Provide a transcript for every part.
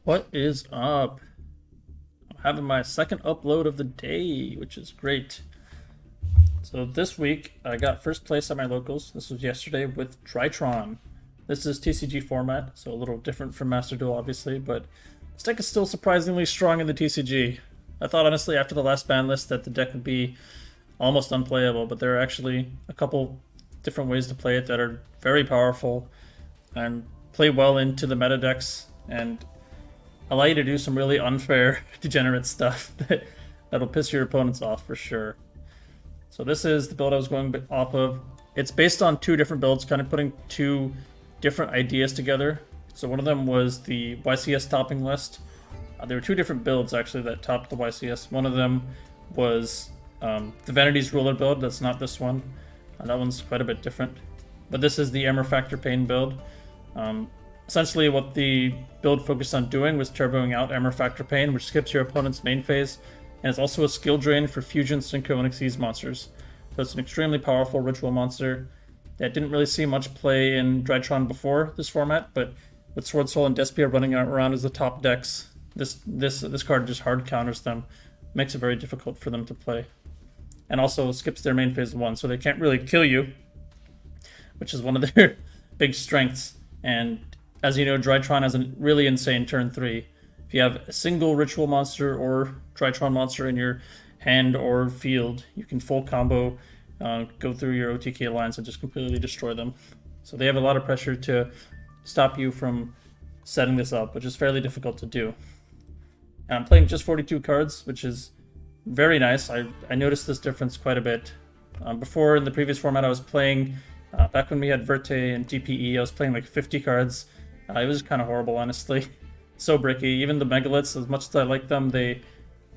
What is up? I'm having my second upload of the day, which is great. So this week I got first place at my locals. This was yesterday with Drytron. This is TCG format, so a little different from Master Duel, obviously, but this deck is still surprisingly strong in the TCG. I thought honestly after the last ban list that the deck would be almost unplayable, but there are actually a couple different ways to play it that are very powerful and play well into the meta decks and allow you to do some really unfair, degenerate stuff that'll piss your opponents off for sure. So this is the build I was going off of. It's based on two different builds, kind of putting two different ideas together. So one of them was the YCS topping list. There were two different builds actually that topped the YCS. One of them was the Vanity's Ruler build. That's not this one. That one's quite a bit different. But this is the Emmer Factor Pain build. Essentially what the build focused on doing was turboing out Emmer Factor Pain, which skips your opponent's main phase, and it's also a skill drain for Fusion, Synchro, and Xyz monsters. So it's an extremely powerful ritual monster that didn't really see much play in Drytron before this format, but with Swordsoul and Despia running around as the top decks, this card just hard counters them, makes it very difficult for them to play. And also skips their main phase 1, so they can't really kill you, which is one of their big strengths. And as you know, Drytron has a really insane turn 3. If you have a single ritual monster or Drytron monster in your hand or field, you can full combo, go through your OTK lines and just completely destroy them. So they have a lot of pressure to stop you from setting this up, which is fairly difficult to do. And I'm playing just 42 cards, which is very nice. I noticed this difference quite a bit. Before, in the previous format, I was playing, back when we had Verte and DPE, I was playing like 50 cards. It was kind of horrible, honestly. So bricky. Even the Megaliths, as much as I like them, they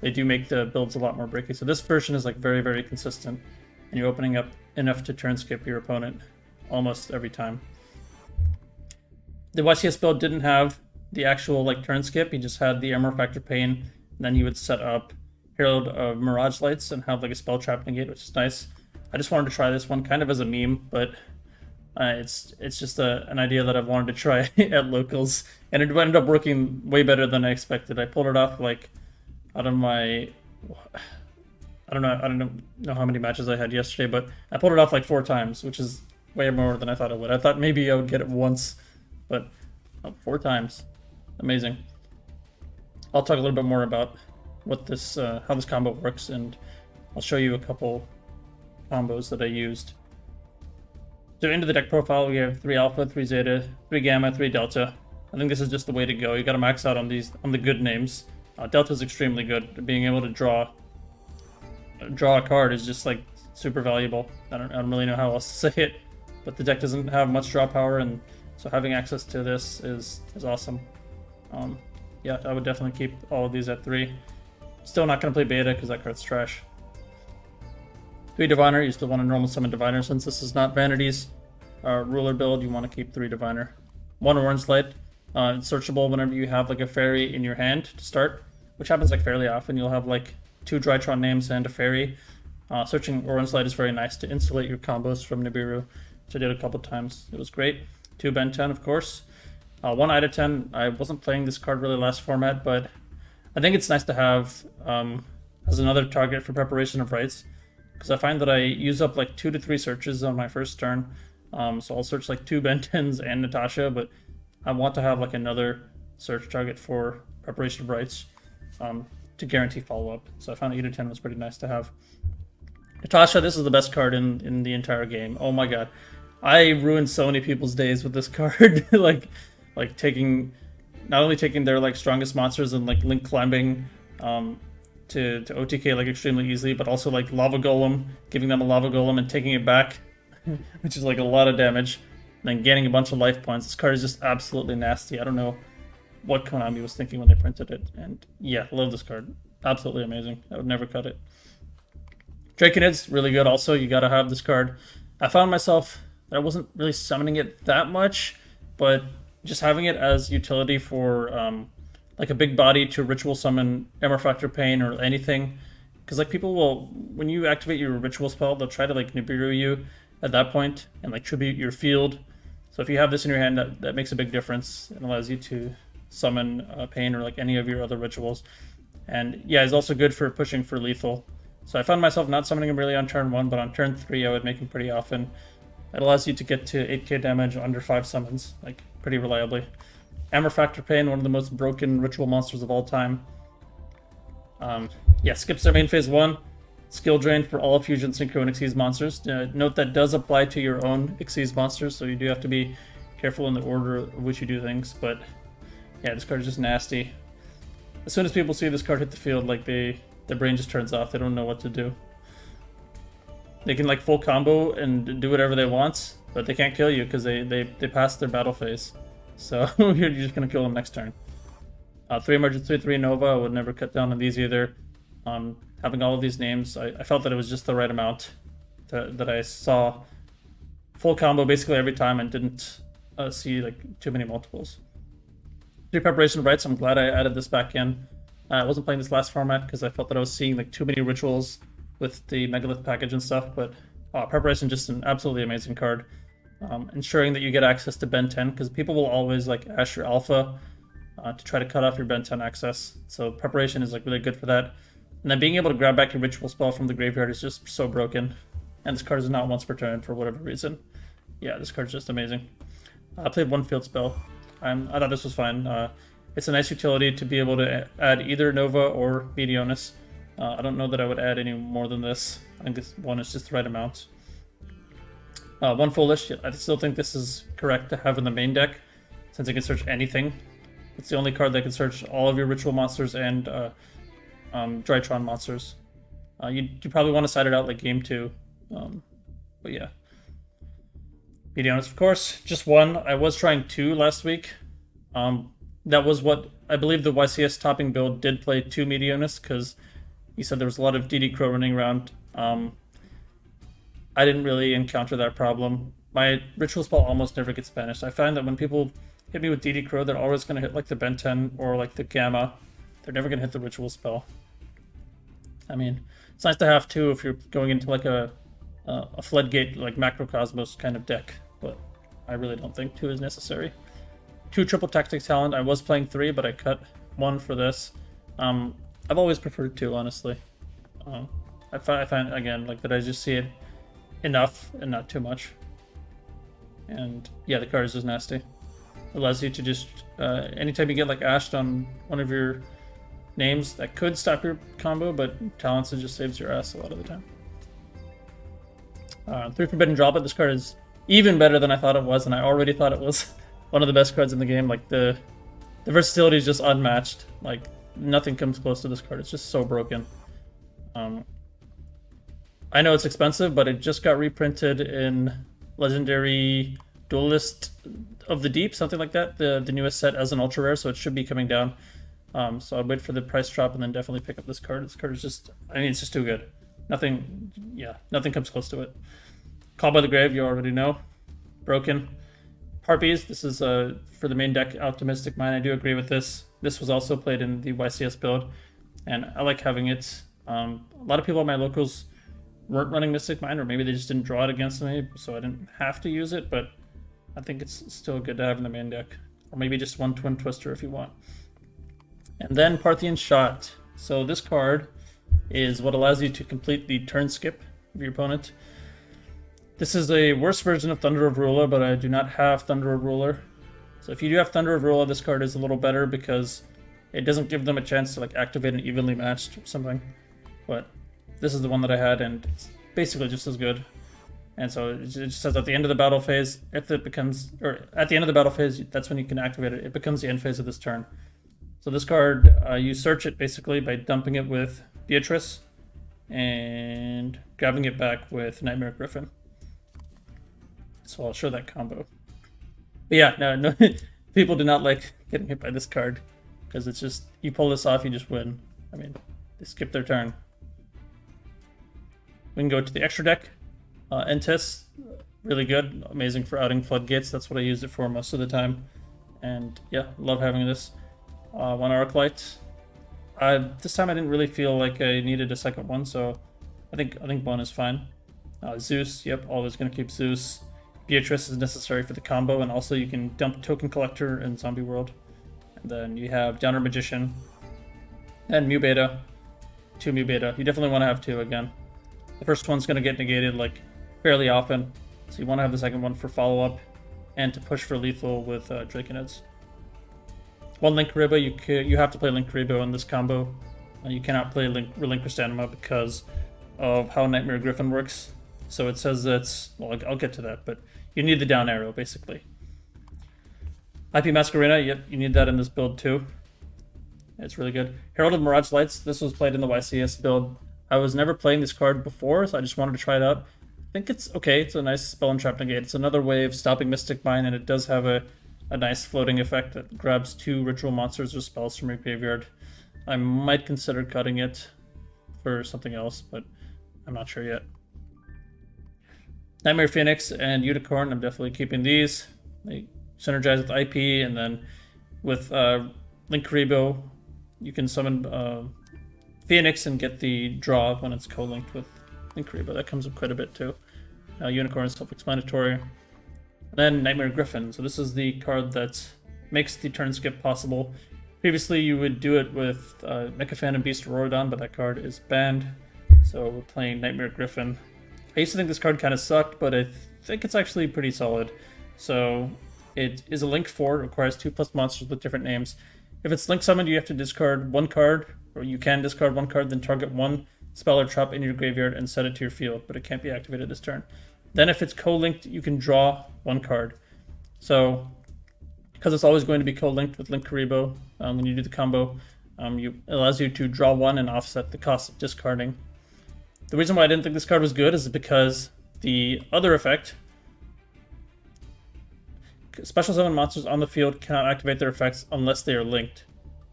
do make the builds a lot more bricky. So this version is like very, very consistent. And you're opening up enough to turn skip your opponent almost every time. The YCS build didn't have the actual like turn skip. He just had the Emmer Factor Pain. And then you would set up Herald of Mirage Lights and have like a spell trap negate, which is nice. I just wanted to try this one kind of as a meme, but it's just an idea that I've wanted to try at locals, and it ended up working way better than I expected. I pulled it off like out of my, I don't know how many matches I had yesterday, but I pulled it off like 4 times, which is way more than I thought I would. I thought maybe I would get it once, but 4 times, amazing. I'll talk a little bit more about what this, how this combo works, and I'll show you a couple combos that I used. So into the deck profile, we have 3 alpha, 3 zeta, 3 gamma, 3 delta. I think this is just the way to go. You got to max out on the good names. Delta is extremely good. Being able to draw a card is just like super valuable. I don't really know how else to say it, but the deck doesn't have much draw power, and so having access to this is awesome. Yeah, I would definitely keep all of these at 3. Still not going to play beta because that card's trash. 3 Diviner, you still want a normal summon Diviner. Since this is not Vanity's ruler build, you want to keep 3 Diviner. 1 Orange Light, it's searchable whenever you have like a fairy in your hand to start, which happens like fairly often. You'll have like 2 Drytron names and a fairy. Searching Orange Light is very nice to insulate your combos from Nibiru, which I did a couple times. It was great. 2 Ben 10, of course. 1 Ida 10, I wasn't playing this card really last format, but I think it's nice to have as another target for preparation of rights, because I find that I use up like 2 to 3 searches on my first turn. So I'll search like 2 Ben 10s and Natasha, but I want to have like another search target for preparation of rights to guarantee follow-up. So I found Ida 10 was pretty nice to have. Natasha, this is the best card in the entire game. Oh my god. I ruined so many people's days with this card. like taking, not only taking their like strongest monsters and like link climbing to OTK like extremely easily, but also like Lava Golem, giving them a Lava Golem and taking it back, which is like a lot of damage, and then gaining a bunch of life points. This card is just absolutely nasty. I don't know what Konami was thinking when they printed it, and yeah, love this card. Absolutely amazing. I would never cut it. Draconid's really good also. You gotta have this card. I found myself that I wasn't really summoning it that much, but just having it as utility for like a big body to ritual summon Emmer Factor Pain or anything. Because like people will, when you activate your ritual spell, they'll try to like Nibiru you at that point and like tribute your field. So if you have this in your hand, that makes a big difference. It allows you to summon Pain or like any of your other rituals. And yeah, he's also good for pushing for lethal. So I found myself not summoning him really on turn 1, but on turn 3 I would make him pretty often. It allows you to get to 8k damage under 5 summons, like pretty reliably. Amber Factor Pain, one of the most broken ritual monsters of all time. Yeah, skips their main phase 1. Skill drain for all Fusion, Synchro, and Xyz monsters. Note that does apply to your own Xyz monsters, so you do have to be careful in the order of which you do things. But yeah, this card is just nasty. As soon as people see this card hit the field, like their brain just turns off. They don't know what to do. They can like full combo and do whatever they want, but they can't kill you because they passed their battle phase. So you're just gonna kill them next turn. 3 emergency, 3 Nova. I would never cut down on these either. Having all of these names, I felt that it was just the right amount that I saw full combo basically every time and didn't see like too many multiples. 3 preparation rites. I'm glad I added this back in. I wasn't playing this last format because I felt that I was seeing like too many rituals with the Megalith package and stuff, but preparation, just an absolutely amazing card. Ensuring that you get access to Ben 10, because people will always like Ash your Alpha to try to cut off your Ben 10 access. So preparation is like really good for that. And then being able to grab back your ritual spell from the graveyard is just so broken. And this card is not once per turn for whatever reason. Yeah, this card's just amazing. I played 1 field spell. I thought this was fine. It's a nice utility to be able to add either Nova or Meteonis. I don't know that I would add any more than this. I think this 1 is just the right amount. 1 Foolish. I still think this is correct to have in the main deck, since it can search anything. It's the only card that can search all of your ritual monsters and Drytron monsters. You probably want to side it out like game 2. But yeah. Meteonis, of course. Just 1. I was trying 2 last week. That was what I believe the YCS topping build did play 2 Meteonis, because he said there was a lot of DD Crow running around. I didn't really encounter that problem. My ritual spell almost never gets banished. I find that when people hit me with DD Crow, they're always going to hit like the Ben 10 or like the Gamma. They're never going to hit the ritual spell. I mean, it's nice to have 2 if you're going into like a Floodgate, like Macrocosmos kind of deck, but I really don't think 2 is necessary. 2 triple tactics talent. I was playing 3, but I cut 1 for this. I've always preferred 2, honestly. I find again like that I just see it enough and not too much. And yeah, the card is just nasty. It allows you to just anytime you get like ashed on one of your names, that could stop your combo, but talents, it just saves your ass a lot of the time. 3 Forbidden Droplet. This card is even better than I thought it was, and I already thought it was one of the best cards in the game. Like the versatility is just unmatched. Like nothing comes close to this card. It's just so broken. I know it's expensive, but it just got reprinted in Legendary Duelist of the Deep, something like that. The newest set as an ultra rare, so it should be coming down. So I'd wait for the price drop and then definitely pick up this card. This card is just, I mean, it's just too good. Nothing comes close to it. Call by the Grave, you already know. Broken. Harpies, this is for the main deck, Optimistic Mind. I do agree with this. This was also played in the YCS build, and I like having it. A lot of people at my locals weren't running Mystic Mind, or maybe they just didn't draw it against me, so I didn't have to use it, but I think it's still good to have in the main deck. Or maybe just 1 Twin Twister if you want. And then Parthian Shot. So this card is what allows you to complete the turn skip of your opponent. This is a worse version of Thunder of Rula, but I do not have Thunder of Ruler. So if you do have Thunder of Rula, this card is a little better because it doesn't give them a chance to like activate an evenly matched or something. But this is the one that I had, and it's basically just as good. And so it just says at the end of the battle phase, if it becomes, or at the end of the battle phase, that's when you can activate it. It becomes the end phase of this turn. So this card, you search it basically by dumping it with Beatrice and grabbing it back with Nightmare Griffin. So I'll show that combo. But yeah, no, people do not like getting hit by this card because it's just, you pull this off, you just win. I mean, they skip their turn. We can go to the extra deck. Entis, really good, amazing for outing Floodgates. That's what I use it for most of the time. And yeah, love having this. 1 Arclight. This time I didn't really feel like I needed a second one, so I think 1 is fine. Zeus, yep, always gonna keep Zeus. Beatrice is necessary for the combo, and also you can dump Token Collector in Zombie World. And then you have Downer Magician and Mu Beta, 2 Mu Beta. You definitely want to have 2 again. The first one's going to get negated like fairly often, so you want to have the second one for follow-up and to push for lethal with Draconids. 1 Link Karibo, you have to play Link Karibo in this combo. You cannot play Relinquished Anima because of how Nightmare Griffin works. So it says that's, well, I'll get to that, but you need the down arrow, basically. IP Masquerena, yep, you need that in this build too. It's really good. Herald of Mirage Lights, this was played in the YCS build. I was never playing this card before, so I just wanted to try it out. I think it's okay, it's a nice spell and trap negate. It's another way of stopping Mystic Mine, and it does have a nice floating effect that grabs 2 ritual monsters or spells from your graveyard. I might consider cutting it for something else, but I'm not sure yet. Nightmare Phoenix and Unicorn, I'm definitely keeping these. They synergize with IP, and then with Link Karibo, you can summon Phoenix and get the draw when it's co-linked with Link Karibo. That comes up quite a bit too. Unicorn is self-explanatory. And then Nightmare Griffin. So this is the card that makes the turn skip possible. Previously, you would do it with Mecha Phantom Beast Rorodon, but that card is banned. So we're playing Nightmare Griffin. I used to think this card kind of sucked, but I think it's actually pretty solid. So it is a Link 4, requires 2+ monsters with different names. If it's Link summoned, you have to discard 1 card, or you can discard 1 card, then target 1 spell or trap in your graveyard and set it to your field, but it can't be activated this turn. Then if it's co-linked, you can draw 1 card. So, because it's always going to be co-linked with Link Karibo, when you do the combo, it allows you to draw 1 and offset the cost of discarding. The reason why I didn't think this card was good is because the other effect, special summon monsters on the field cannot activate their effects unless they are linked.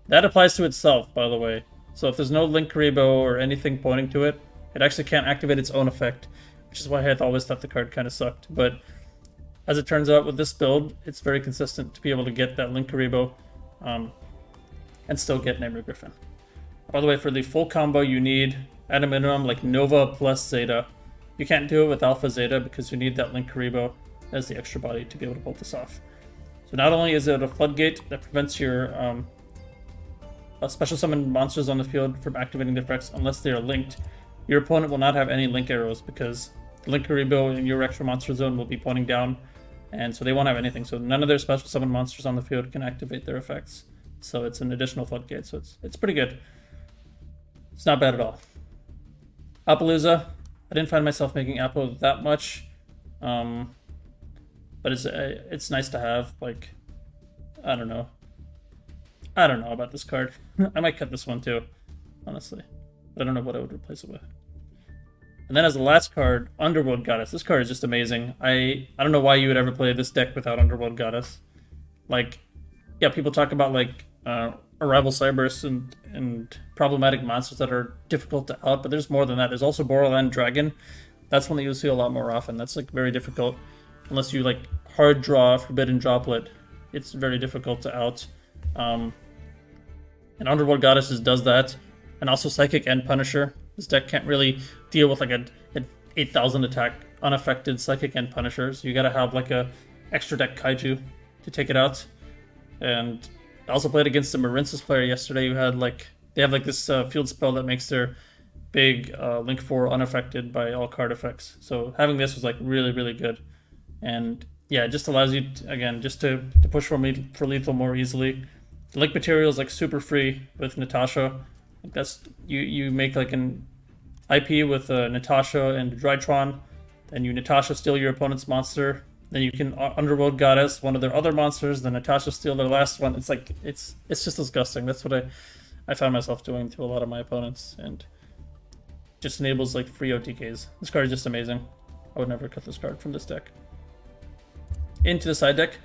That applies to itself, by the way. So if there's no Link Karibo or anything pointing to it, it actually can't activate its own effect, which is why I always thought the card kind of sucked. But as it turns out with this build, it's very consistent to be able to get that Link Karibo and still get Nightmare Griffin. By the way, for the full combo, you need, at a minimum, like Nova plus Zeta. You can't do it with Alpha Zeta because you need that Link Karibo as the extra body to be able to pull this off. So not only is it a floodgate that prevents your special summon monsters on the field from activating their effects unless they are linked, your opponent will not have any link arrows because the Link Karibo in your extra monster zone will be pointing down, and so they won't have anything. So none of their special summon monsters on the field can activate their effects. So it's an additional floodgate, so it's pretty good. It's not bad at all. Appaloosa, I didn't find myself making Appo that much, but it's nice to have. Like, I don't know about this card. I might cut this one too, honestly. I don't know what I would replace it with. And then as the last card, Underworld Goddess. This card is just amazing. I don't know why you would ever play this deck without Underworld Goddess. Like, yeah, people talk about like Arrival Cyberus and problematic monsters that are difficult to out, but there's more than that. There's also Borderland Dragon. That's one that you'll see a lot more often. That's like very difficult. Unless you like hard draw Forbidden Droplet, it's very difficult to out. And Underworld Goddesses does that. And also Psychic and Punisher. This deck can't really deal with like an 8,000 attack unaffected Psychic and Punisher. So you gotta have like a extra deck Kaiju to take it out. And I also played against the Marinsis player yesterday who had like, they have like this field spell that makes their big Link 4 unaffected by all card effects. So having this was like really, really good. And yeah, it just allows you, to, again, just to push for lethal more easily. The Link material is like super free with Natasha. Like that's you make like an IP with Natasha and Drytron, then you Natasha steal your opponent's monster, then you can Underworld Goddess one of their other monsters, then Natasha steal their last one. It's like it's just disgusting. That's what I found myself doing to a lot of my opponents, and just enables like free OTKs. This card is just amazing. I would never cut this card from this deck. Into the side deck,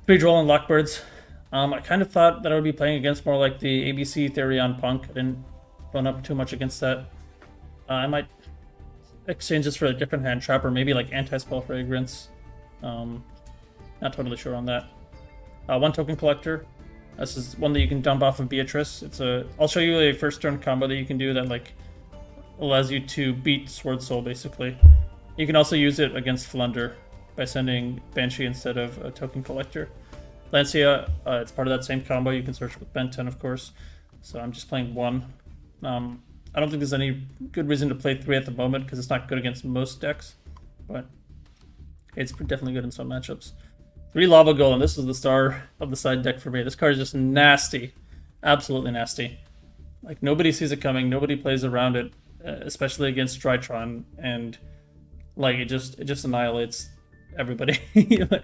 3 Droll and Lockbirds. I kind of thought that I would be playing against more like the ABC Therion Punk. I didn't run up too much against that. I might exchange this for a different hand trap or maybe like Anti-Spell Fragrance. Not totally sure on that. 1 Token Collector. This is one that you can dump off of Beatrice. I'll show you a first turn combo that you can do that like allows you to beat Swordsoul basically. You can also use it against Flunder by sending Banshee instead of a Token Collector. Lancia, it's part of that same combo. You can search with Ben 10, of course. So I'm just playing 1. I don't think there's any good reason to play 3 at the moment because it's not good against most decks, but it's definitely good in some matchups. 3 Lava Golem. This is the star of the side deck for me. This card is just nasty. Absolutely nasty. Like, nobody sees it coming. Nobody plays around it, especially against Drytron. And, like, it just annihilates everybody. Like,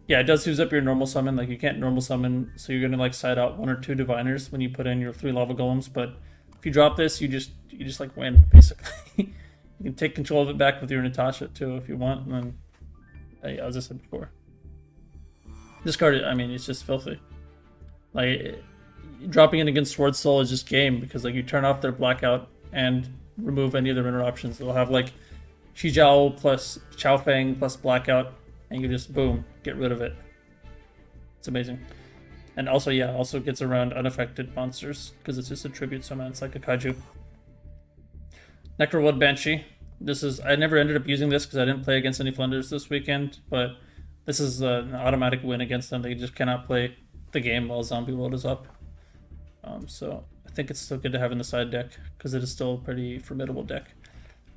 yeah, it does use up your normal summon. Like, you can't normal summon, so you're going to, like, side out 1 or 2 Diviners when you put in your 3 Lava Golems. But if you drop this, you just like, win, basically. You can take control of it back with your Natasha, too, if you want. And then, as I said before. This card, I mean, it's just filthy. Like, dropping it against Swordsoul is just game, because, like, you turn off their Blackout and remove any of their inner options. They'll have, like, Shijiao plus Chao Fang plus Blackout, and you just, boom, get rid of it. It's amazing. And also, yeah, also gets around unaffected monsters, because it's just a tribute summon. It's like a Kaiju. Necrowood Banshee. This is, I never ended up using this because I didn't play against any Flunders this weekend, but this is an automatic win against them. They just cannot play the game while Zombie World is up. So I think it's still good to have in the side deck, because it is still a pretty formidable deck.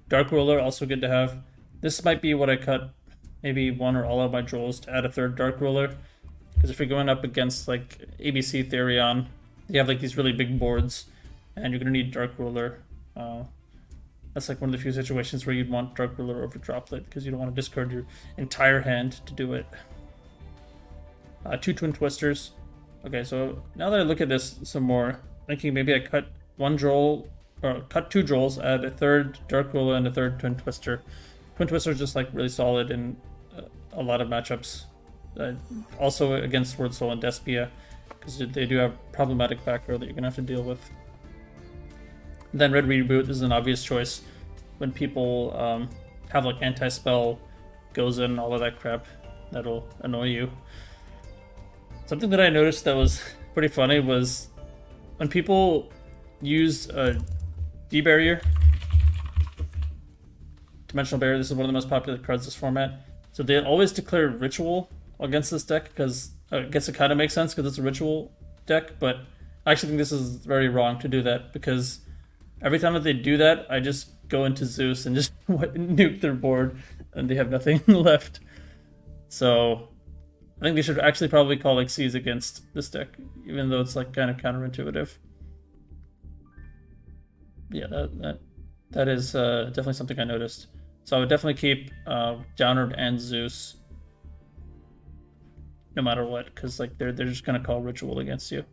Dark Ruler, also good to have. This might be what I cut maybe 1 or all of my Drolls to add a 3rd Dark Ruler. Because if you're going up against, like, ABC Therion, you have, like, these really big boards, and you're going to need Dark Ruler. That's, like, one of the few situations where you'd want Dark Ruler over Droplet, because you don't want to discard your entire hand to do it. 2 Twin Twisters. Okay, so now that I look at this some more, thinking maybe I cut 1 Droll, or cut 2 Drolls, add a 3rd Dark Ruler and a 3rd Twin Twister. Twin Twister is just, like, really solid in a lot of matchups. Also against Swordsoul and Despia, because they do have problematic back row that you're going to have to deal with. Then Red Reboot is an obvious choice when people have, like, anti-spell, goes in, all of that crap. That'll annoy you. Something that I noticed that was pretty funny was when people use a D-Barrier, Dimensional Barrier, this is one of the most popular cards this format. So they always declare Ritual against this deck, because I guess it kind of makes sense because it's a Ritual deck, but I actually think this is very wrong to do that, because every time that they do that, I just go into Zeus and just nuke their board, and they have nothing left. So I think they should actually probably call Xyz against this deck, even though it's, like, kind of counterintuitive. Yeah, that is definitely something I noticed. So I would definitely keep Downward and Zeus, no matter what, because, like, they're just gonna call Ritual against you,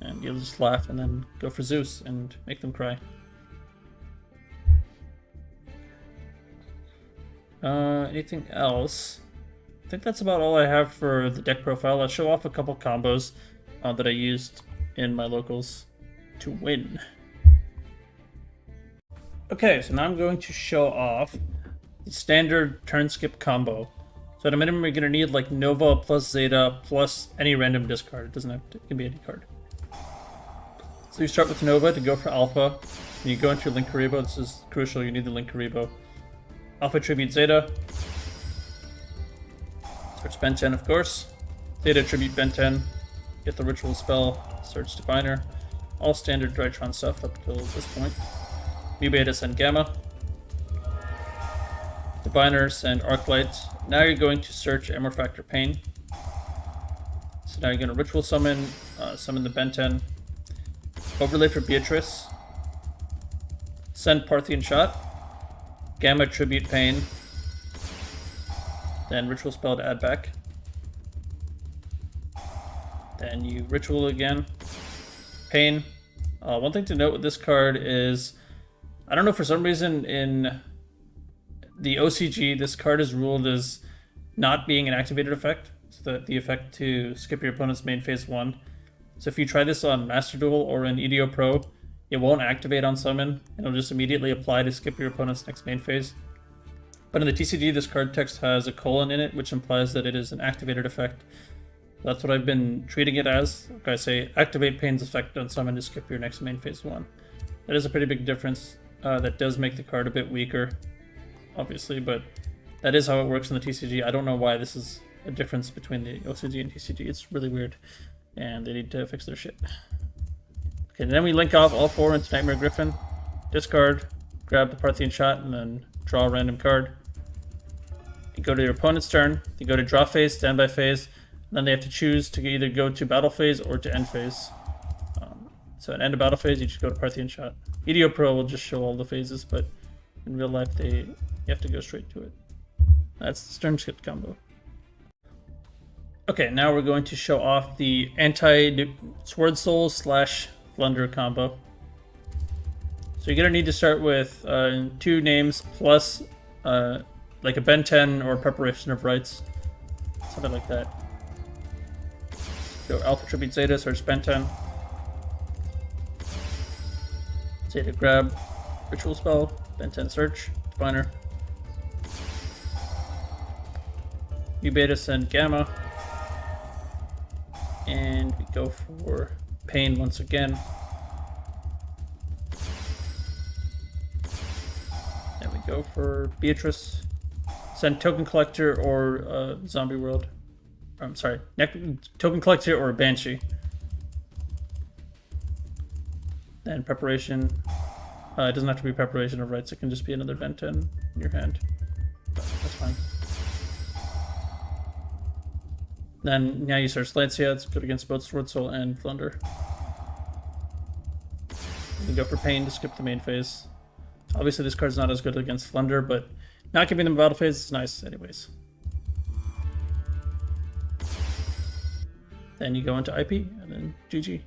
and you'll just laugh and then go for Zeus and make them cry. Anything else? I think that's about all I have for the deck profile. I'll show off a couple combos that I used in my locals to win. Okay, so now I'm going to show off the standard turn skip combo. So at a minimum, you're going to need, like, Nova plus Zeta plus any random discard. It doesn't have to, it can be any card. So you start with Nova to go for Alpha. And you go into your Linkuriboh. This is crucial. You need the Linkuriboh. Alpha Tribute Zeta. Search Ben 10, of course. Zeta Tribute Ben 10. Get the Ritual spell. Search Diviner. All standard Drytron stuff up till this point. Mu Beta send Gamma. Diviner send Arclight. Now you're going to search Emer Factor Pain. So now you're going to Ritual summon, summon the Ben 10. Overlay for Beatrice. Send Parthian Shot. Gamma Tribute Pain. Then Ritual spell to add back. Then you Ritual again. Pain. One thing to note with this card is, I don't know, for some reason in the OCG, this card is ruled as not being an activated effect. So the effect to skip your opponent's main phase 1. So if you try this on Master Duel or in EDO Pro, it won't activate on summon, and it'll just immediately apply to skip your opponent's next main phase. But in the TCG, this card text has a colon in it, which implies that it is an activated effect. That's what I've been treating it as. Like I say, activate Pain's effect on summon to skip your next main phase 1. That is a pretty big difference. That does make the card a bit weaker, obviously, but that is how it works in the TCG. I don't know why this is a difference between the OCG and TCG. It's really weird, and they need to fix their shit. Okay, then we link off all 4 into Nightmare Griffin. Discard, grab the Parthian Shot, and then draw a random card. You go to your opponent's turn. You go to draw phase, standby phase. And then they have to choose to either go to battle phase or to end phase. So at end of battle phase, you just go to Parthian Shot. EDO Pro will just show all the phases, but in real life, you have to go straight to it. That's the Stern Skip combo. Okay, now we're going to show off the Anti-Swordsoul / Flunder combo. So you're going to need to start with 2 names plus like a Ben 10 or Preparation of Rites. Something like that. Go Alpha Tribute Zeta, search Ben 10. Zeta grab, Ritual Spell, Ben 10 search, Diviner. U Beta send Gamma. And we go for Pain once again. And we go for Beatrice. Send Token Collector or Zombie World. I'm sorry, Token Collector or Banshee. Then Preparation. It doesn't have to be Preparation of Rites, it can just be another Ben 10 in your hand. But that's fine. Then now you search Lancia, it's good against both Swordsoul and Flunder. You can go for Pain to skip the main phase. Obviously this card's not as good against Flunder, but not giving them a battle phase is nice anyways. Then you go into IP, and then GG.